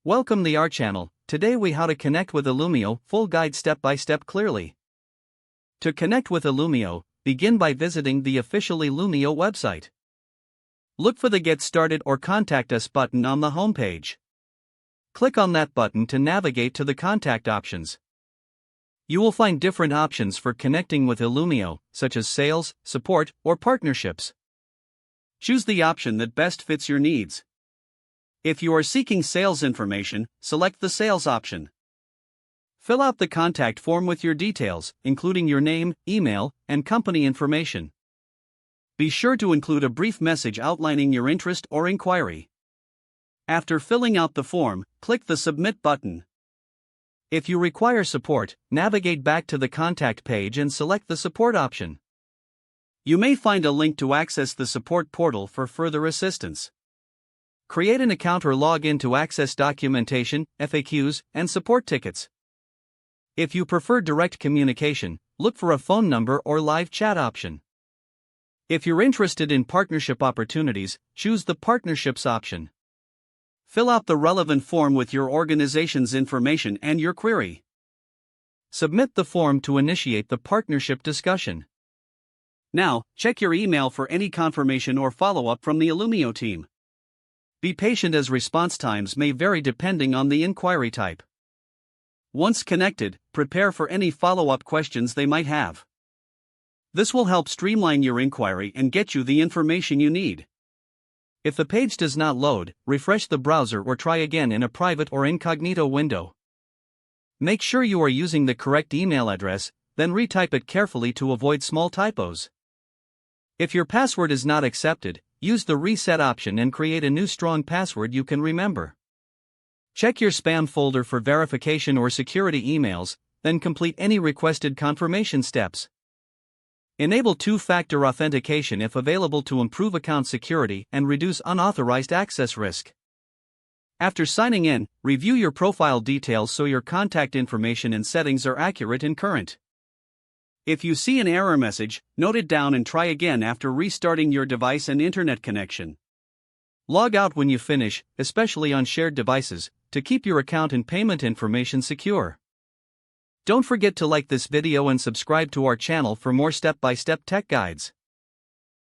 Welcome to our channel. Today we how to connect with Illumio, full guide step by step clearly. To connect with Illumio, begin by visiting the official Illumio website. Look for the Get Started or Contact Us button on the homepage. Click on that button to navigate to the contact options. You will find different options for connecting with Illumio, such as sales, support, or partnerships. Choose the option that best fits your needs. If you are seeking sales information, select the sales option. Fill out the contact form with your details, including your name, email, and company information. Be sure to include a brief message outlining your interest or inquiry. After filling out the form, click the Submit button. If you require support, navigate back to the contact page and select the support option. You may find a link to access the support portal for further assistance. Create an account or log in to access documentation, FAQs, and support tickets. If you prefer direct communication, look for a phone number or live chat option. If you're interested in partnership opportunities, choose the Partnerships option. Fill out the relevant form with your organization's information and your query. Submit the form to initiate the partnership discussion. Now, check your email for any confirmation or follow-up from the Illumio team. Be patient as response times may vary depending on the inquiry type. Once connected, prepare for any follow-up questions they might have. This will help streamline your inquiry and get you the information you need. If the page does not load, refresh the browser or try again in a private or incognito window. Make sure you are using the correct email address, then retype it carefully to avoid small typos. If your password is not accepted, use the reset option and create a new strong password you can remember. Check your spam folder for verification or security emails, then complete any requested confirmation steps. Enable two-factor authentication if available to improve account security and reduce unauthorized access risk. After signing in, review your profile details so your contact information and settings are accurate and current. If you see an error message, note it down and try again after restarting your device and internet connection. Log out when you finish, especially on shared devices, to keep your account and payment information secure. Don't forget to like this video and subscribe to our channel for more step-by-step tech guides.